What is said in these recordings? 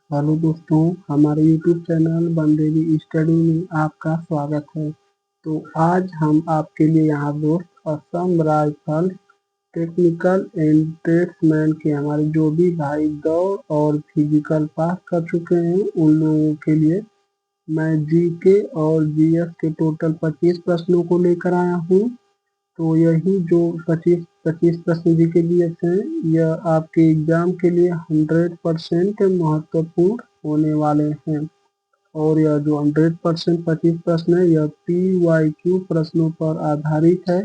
Hello दोस्तों, हमारे YouTube channel Bandevi study में आपका स्वागत है। तो आज हम आपके लिए यहाँ दोस्त Assam rifle technical and tradesman के हमारे जो भी भाई दौड़ और फिजिकल पास कर चुके हैं उन लोगों के लिए मैं जीके और जीएस के टोटल 25 प्रश्नों को लेकर आया हूँ। तो यही जो 25 प्रश्न जीके जीएस हैं यह आपके एग्जाम के लिए 100% महत्वपूर्ण होने वाले हैं। और यह जो 100% 25 प्रश्न है यह PYQ प्रश्नों पर आधारित है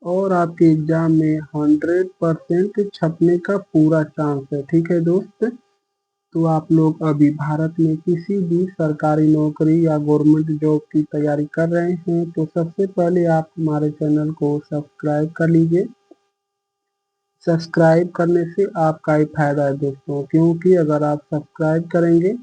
और आपके एग्जाम में 100% छपने का पूरा चांस है। ठीक है दोस्त, तो आप लोग अभी भारत में किसी भी सरकारी नौकरी या गवर्नमेंट जॉब की तैयारी कर रहे हैं तो सबसे पहले आप हमारे चैनल को सब्सक्राइब कर लीजिए। सब्सक्राइब करने से आपका ही फायदा है दोस्तों, क्योंकि अगर आप सब्सक्राइब करेंगे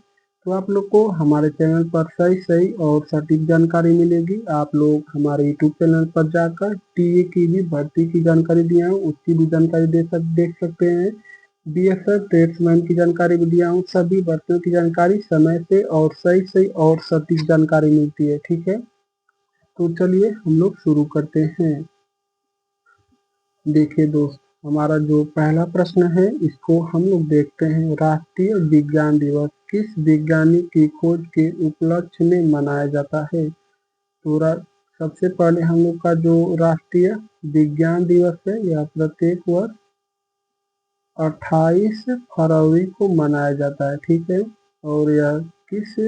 तो आप लोग को हमारे चैनल पर सही और सटीक जानकारी मिलेगी। आप लोग हमारे यूट्यूब चैनल पर जाकर टीए की भी भर्ती की जानकारी दिया हूँ, उसकी भी जानकारी देख सकते हैं। बीएसएफ ट्रेड्समैन की जानकारी भी दिया हूँ। सभी भर्तियों की जानकारी समय से और सही और सटीक जानकारी मिलती है। ठीक है, तो चलिए हम लोग शुरू करते हैं। देखिए दोस्त, हमारा जो पहला प्रश्न है इसको हम लोग देखते हैं। राष्ट्रीय विज्ञान दिवस किस वैज्ञानिक की खोज के उपलक्ष्य में मनाया जाता है? तो सबसे पहले हम लोग का जो राष्ट्रीय विज्ञान दिवस है यह प्रत्येक वर्ष 28 फरवरी को मनाया जाता है। ठीक है, और यह किस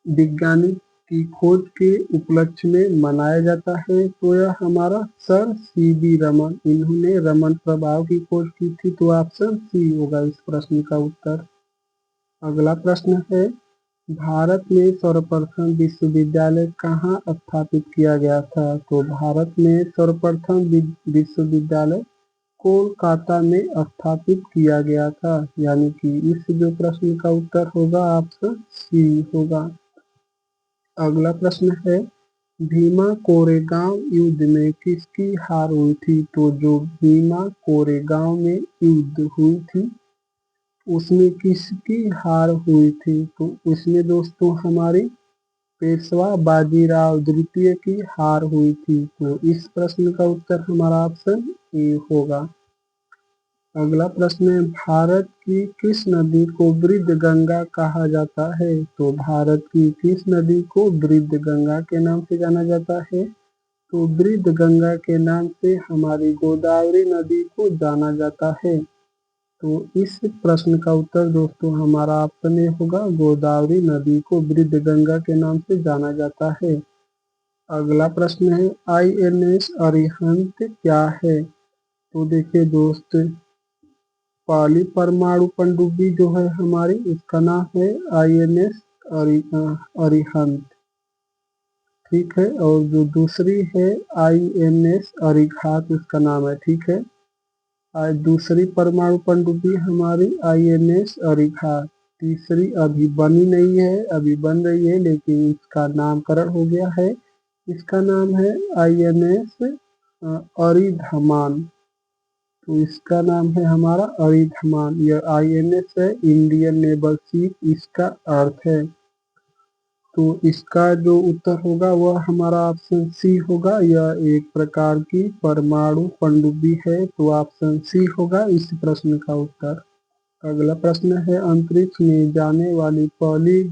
वैज्ञानिक की खोज के उपलक्ष्य में मनाया जाता है? तो यह हमारा सर सीवी रमन, इन्होंने रमन प्रभाव की खोज की थी। तो ऑप्शन सी होगा इस प्रश्न का उत्तर। अगला प्रश्न है, भारत में सर्वप्रथम विश्वविद्यालय कहाँ स्थापित किया गया था? तो भारत में सर्वप्रथम विश्वविद्यालय कोलकाता में स्थापित किया गया था, यानी कि इस जो प्रश्न का उत्तर होगा ऑप्शन सी होगा। अगला प्रश्न है, भीमा कोरेगांव युद्ध में किसकी हार हुई थी? तो जो भीमा कोरेगांव में युद्ध हुई थी उसमें किसकी हार हुई थी? तो उसमें दोस्तों हमारी पेशवा बाजीराव द्वितीय की हार हुई थी। तो इस प्रश्न का उत्तर हमारा ऑप्शन ए होगा। अगला प्रश्न है, भारत की किस नदी को वृद्ध गंगा कहा जाता है? तो भारत की किस नदी को वृद्ध गंगा के नाम से जाना जाता है? तो वृद्ध गंगा के नाम से हमारी गोदावरी नदी को जाना जाता है। तो इस प्रश्न का उत्तर दोस्तों हमारा ऑप्शन ए होगा, गोदावरी नदी को वृद्ध गंगा के नाम से जाना जाता है। अगला प्रश्न है, INS अरिहंत क्या है? तो देखिए दोस्त, पहली परमाणु पनडुब्बी जो है हमारी उसका नाम है INS अरिहंत। ठीक है, और जो दूसरी है INS अरिघात उसका नाम है। ठीक है, आज दूसरी परमाणु पनडुब्बी हमारी INS अरिघात। तीसरी अभी बनी नहीं है, अभी बन रही है लेकिन इसका नामकरण हो गया है। इसका नाम है INS अरिधमान। तो इसका नाम है हमारा अरिधमान। यह INS है, इंडियन नेवल शिप इसका अर्थ है। तो इसका जो उत्तर होगा वह हमारा ऑप्शन सी होगा। यह एक प्रकार की परमाणु पनडुब्बी है, तो ऑप्शन सी होगा इस प्रश्न का उत्तर। अगला प्रश्न है, अंतरिक्ष में जाने वाली पहली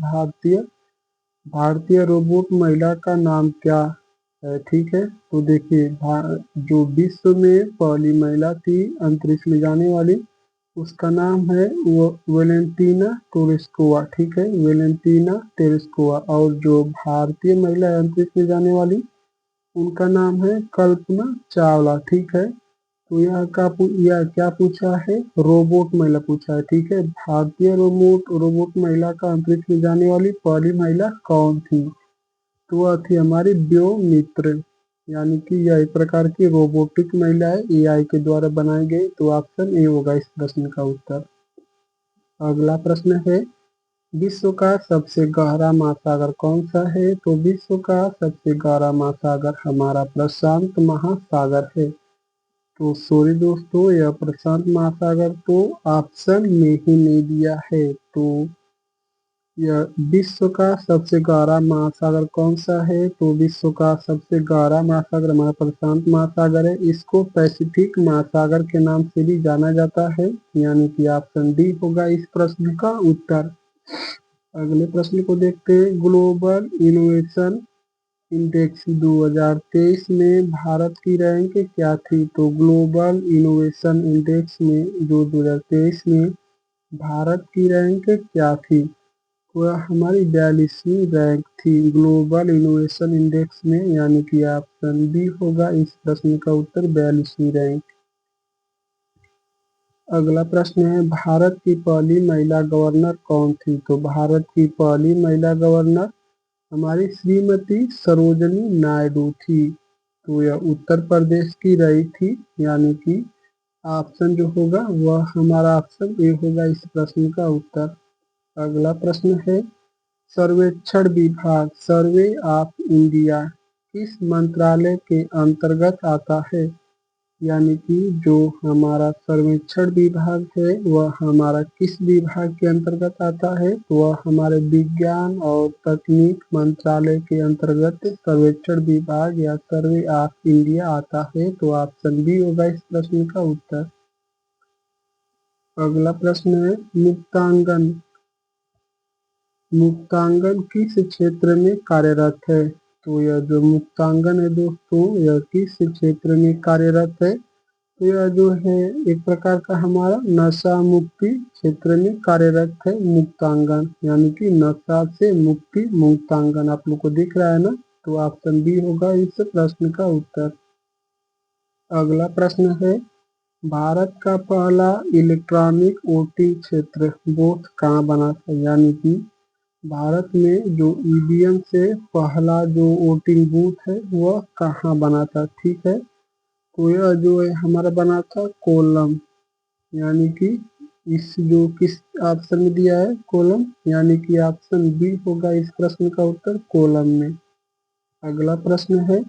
भारतीय रोबोट महिला का नाम क्या है? ठीक है, तो देखिए जो विश्व में पहली महिला थी अंतरिक्ष में जाने वाली उसका नाम है वो वेलेंटीना तेरेस्कोवा। ठीक है, वेलेंटीना तेरेस्कोवा। और जो भारतीय महिला है अंतरिक्ष में जाने वाली उनका नाम है कल्पना चावला। ठीक है, तो यह क्या पूछा है? रोबोट महिला पूछा है। ठीक है, भारतीय रोबोट महिला का अंतरिक्ष में जाने वाली पहली महिला कौन थी? तो वह थी हमारी व्योमित्र, यानी कि यह एक प्रकार की रोबोटिक महिला है, AI के द्वारा बनाई गई। तो ऑप्शन ए होगा इस प्रश्न का उत्तर। अगला प्रश्न है, विश्व का सबसे गहरा महासागर कौन सा है? तो विश्व का सबसे गहरा महासागर हमारा प्रशांत महासागर है। तो सॉरी दोस्तों, यह प्रशांत महासागर तो ऑप्शन में ही नहीं दिया है। तो यह विश्व का सबसे गहरा महासागर कौन सा है? तो विश्व का सबसे गहरा महासागर हमारा प्रशांत महासागर है। इसको पैसिफिक महासागर के नाम से भी जाना जाता है, यानी कि ऑप्शन डी होगा इस प्रश्न का उत्तर। अगले प्रश्न को देखते हैं। ग्लोबल इनोवेशन इंडेक्स 2023 में भारत की रैंक क्या थी? तो ग्लोबल इनोवेशन इंडेक्स में जो 2023 में भारत की रैंक क्या थी? वह हमारी 42वीं रैंक थी ग्लोबल इनोवेशन इंडेक्स में, यानी कि ऑप्शन बी होगा इस प्रश्न का उत्तर, 42वीं रैंक। अगला प्रश्न है, भारत की पहली महिला गवर्नर कौन थी? तो भारत की पहली महिला गवर्नर हमारी श्रीमती सरोजनी नायडू थी। तो यह उत्तर प्रदेश की रही थी, यानी कि ऑप्शन जो होगा वह हमारा ऑप्शन ए होगा इस प्रश्न का उत्तर। अगला प्रश्न है, सर्वेक्षण विभाग सर्वे ऑफ इंडिया किस मंत्रालय के अंतर्गत आता है? यानी कि जो हमारा सर्वेक्षण विभाग है वह हमारा किस विभाग के अंतर्गत आता है? तो वह हमारे विज्ञान और तकनीक मंत्रालय के अंतर्गत सर्वेक्षण विभाग या सर्वे ऑफ इंडिया आता है। तो ऑप्शन बी होगा इस प्रश्न का उत्तर। अगला प्रश्न है, मुक्तांगन मुक्तांगन किस क्षेत्र में कार्यरत है? तो यह जो मुक्तांगन है दोस्तों, यह किस क्षेत्र में कार्यरत है? तो यह जो है एक प्रकार का हमारा नशा मुक्ति क्षेत्र में कार्यरत है मुक्तांगन, यानी कि नशा से मुक्ति मुक्तांगन आप लोग को दिख रहा है ना। तो ऑप्शन बी होगा इस प्रश्न का उत्तर। अगला प्रश्न है, भारत का पहला इलेक्ट्रॉनिक वोटिंग क्षेत्र बूथ कहाँ बना था? यानी कि भारत में जो ईवीएम से पहला जो वोटिंग बूथ है वह कहाँ बना था? ठीक है, तो यह जो है हमारा बना था कोलम, यानी कि इस जो किस ऑप्शन में दिया है कोलम, यानी कि ऑप्शन बी होगा इस प्रश्न का उत्तर, कोलम में। अगला प्रश्न है,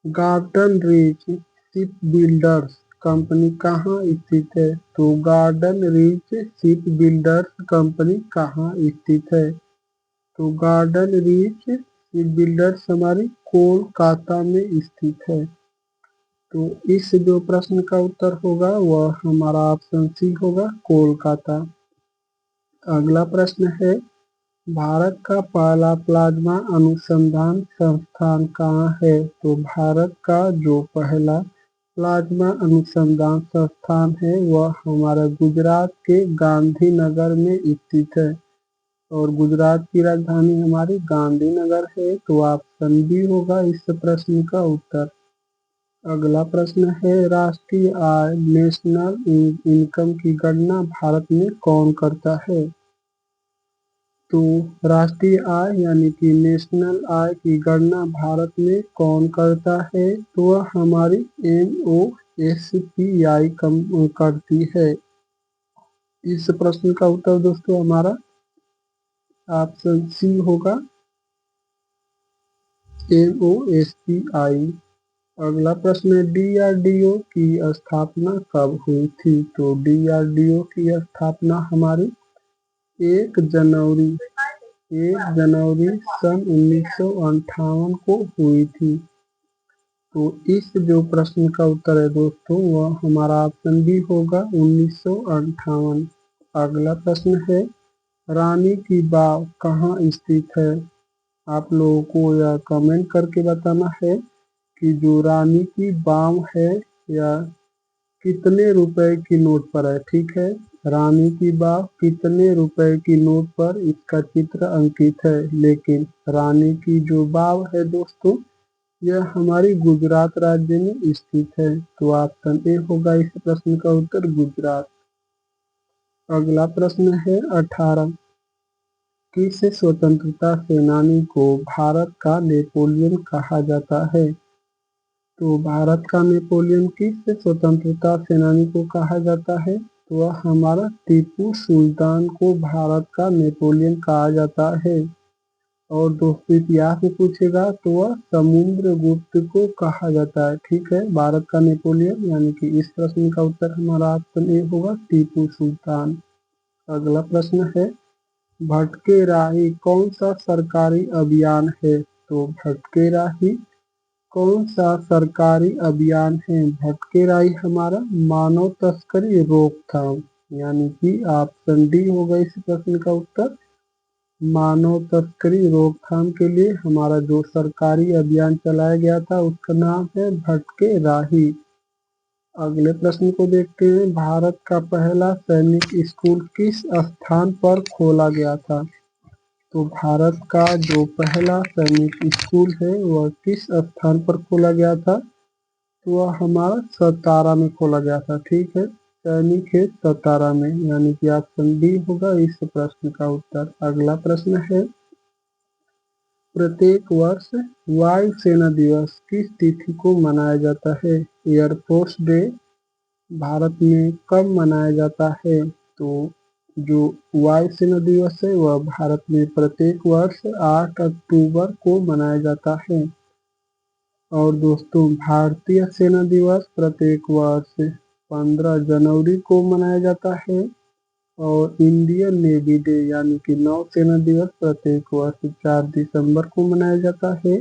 garden reach ship builders company कहाँ स्थित है? तो garden reach ship builders company कहाँ स्थित है? तो गार्डन रीच शिप बिल्डर्स हमारी कोलकाता में स्थित है। तो इस जो प्रश्न का उत्तर होगा वह हमारा ऑप्शन सी होगा, कोलकाता। अगला प्रश्न है, भारत का पहला प्लाज्मा अनुसंधान संस्थान कहाँ है? तो भारत का जो पहला प्लाज्मा अनुसंधान संस्थान है वह हमारा गुजरात के गांधीनगर में स्थित है, और गुजरात की राजधानी हमारी गांधीनगर है। तो ऑप्शन बी होगा इस प्रश्न का उत्तर। अगला प्रश्न है, राष्ट्रीय आय नेशनल इनकम की गणना भारत में कौन करता है? तो राष्ट्रीय आय यानी कि नेशनल आय की गणना भारत में कौन करता है? तो वह हमारी MOSPI करती है। इस प्रश्न का उत्तर दोस्तों हमारा ऑप्शन सी होगा, MOSPI। अगला प्रश्न, DRDO की स्थापना कब हुई थी? तो DRDO की स्थापना हमारी 1 जनवरी सन 1958 को हुई थी। तो इस जो प्रश्न का उत्तर है दोस्तों वह हमारा ऑप्शन बी होगा, 1958। अगला प्रश्न है, रानी की बाव कहाँ स्थित है? आप लोगों को यह कमेंट करके बताना है कि जो रानी की बाव है या कितने रुपए की नोट पर है। ठीक है, रानी की बाव कितने रुपए की नोट पर इसका चित्र अंकित है, लेकिन रानी की जो बाव है दोस्तों यह हमारी गुजरात राज्य में स्थित है। तो ऑप्शन ए होगा इस प्रश्न का उत्तर, गुजरात। अगला प्रश्न है 18, किस स्वतंत्रता सेनानी को भारत का नेपोलियन कहा जाता है? तो भारत का नेपोलियन किस स्वतंत्रता सेनानी को कहा जाता है? तो वह हमारा टीपू सुल्तान को भारत का नेपोलियन कहा जाता है। और दोस्तों इतिहास में पूछेगा तो वह समुद्रगुप्त को कहा जाता है। ठीक है, भारत का नेपोलियन यानी कि इस प्रश्न का उत्तर हमारा ऑप्शन ए होगा, टीपू सुल्तान। अगला प्रश्न है, भटके राही कौन सा सरकारी अभियान है? तो भटके राही कौन सा सरकारी अभियान है? भटके राही हमारा मानव तस्करी रोकथाम, यानी कि ऑप्शन डी होगा इस प्रश्न का उत्तर। मानव तस्करी रोकथाम के लिए हमारा जो सरकारी अभियान चलाया गया था उसका नाम है भटके राही। अगले प्रश्न को देखते हैं। भारत का पहला सैनिक स्कूल किस स्थान पर खोला गया था? तो भारत का जो पहला सैनिक स्कूल है वह किस स्थान पर खोला गया था? तो वह हमारा सतारा में खोला गया था। ठीक है, सैनिक है सतारा में, यानी कि ऑप्शन डी होगा इस प्रश्न का उत्तर। अगला प्रश्न है, प्रत्येक वर्ष वायु सेना दिवस किस तिथि को मनाया जाता है? एयरफोर्स डे भारत में कब मनाया जाता है? तो जो वायु सेना दिवस है वह भारत में प्रत्येक वर्ष 8 अक्टूबर को मनाया जाता है। और दोस्तों, भारतीय सेना दिवस प्रत्येक वर्ष 15 जनवरी को मनाया जाता है। और इंडियन नेवी डे यानी कि नौसेना दिवस प्रत्येक वर्ष 4 दिसंबर को मनाया जाता है।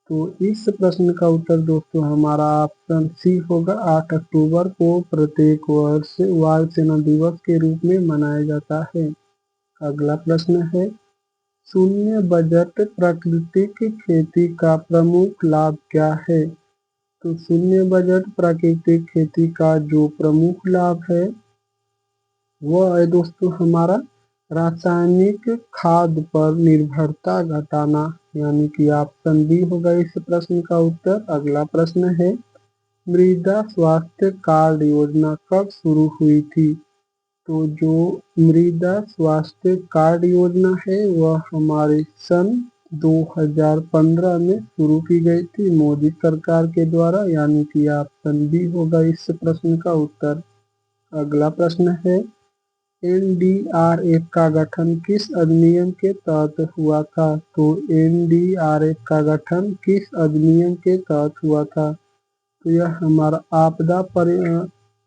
तो इस प्रश्न का उत्तर दोस्तों हमारा ऑप्शन सी होगा, 8 अक्टूबर को प्रत्येक वर्ष वायु सेना दिवस के रूप में मनाया जाता है। अगला प्रश्न है, शून्य बजट प्राकृतिक खेती का प्रमुख लाभ क्या है? तो शून्य बजट प्राकृतिक खेती का जो प्रमुख लाभ है वह है दोस्तों हमारा रासायनिक खाद पर निर्भरता घटाना, यानी कि ऑप्शन बी होगा इस प्रश्न का उत्तर। अगला प्रश्न है, मृदा स्वास्थ्य कार्ड योजना कब शुरू हुई थी? तो जो मृदा स्वास्थ्य कार्ड योजना है वह हमारे सन 2015 में शुरू की गई थी मोदी सरकार के द्वारा, यानी कि ऑप्शन बी होगा इस प्रश्न का उत्तर। अगला प्रश्न है, एनडीआरएफ का गठन किस अधिनियम के तहत हुआ था? तो एनडीआरएफ का गठन किस अधिनियम के तहत हुआ था? तो यह हमारा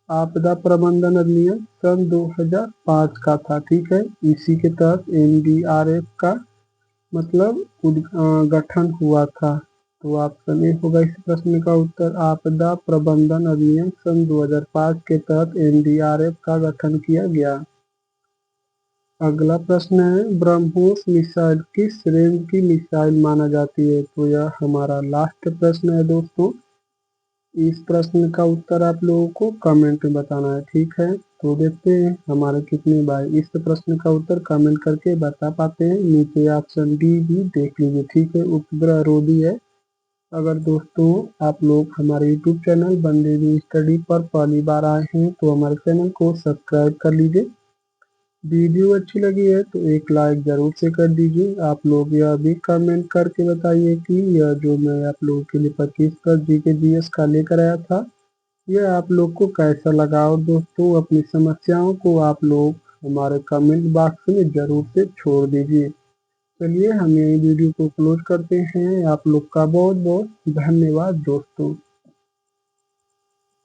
आपदा प्रबंधन अधिनियम सन 2005 का था। ठीक है, इसी के तहत एनडीआरएफ का मतलब गठन हुआ था। तो ऑप्शन ए होगा इस प्रश्न का उत्तर। आपदा प्रबंधन अधिनियम सन 2005 के तहत एनडीआरएफ का गठन किया गया। अगला प्रश्न है, ब्रह्मोस मिसाइल किस रेंज की मिसाइल माना जाती है? तो यह हमारा लास्ट प्रश्न है दोस्तों। इस प्रश्न का उत्तर आप लोगों को कमेंट में बताना है। ठीक है, तो देखते हैं हमारे कितने भाई इस प्रश्न का उत्तर कमेंट करके बता पाते हैं। नीचे ऑप्शन डी भी देख लीजिए। ठीक है, उपग्रह रोधी है। अगर दोस्तों आप लोग हमारे यूट्यूब चैनल बंदेवी स्टडी पर पहली बार आए हैं तो हमारे चैनल को सब्सक्राइब कर लीजिए। वीडियो अच्छी लगी है तो एक लाइक जरूर से कर दीजिए। आप लोग यह भी कमेंट करके बताइए कि यह जो मैं आप लोगों के लिए 25 जीके जीएस का लेकर आया था यह आप लोग को कैसा लगा। और दोस्तों, अपनी समस्याओं को आप लोग हमारे कमेंट बॉक्स में जरूर से छोड़ दीजिए। चलिए हम ये वीडियो को क्लोज करते हैं। आप लोग का बहुत बहुत धन्यवाद दोस्तों।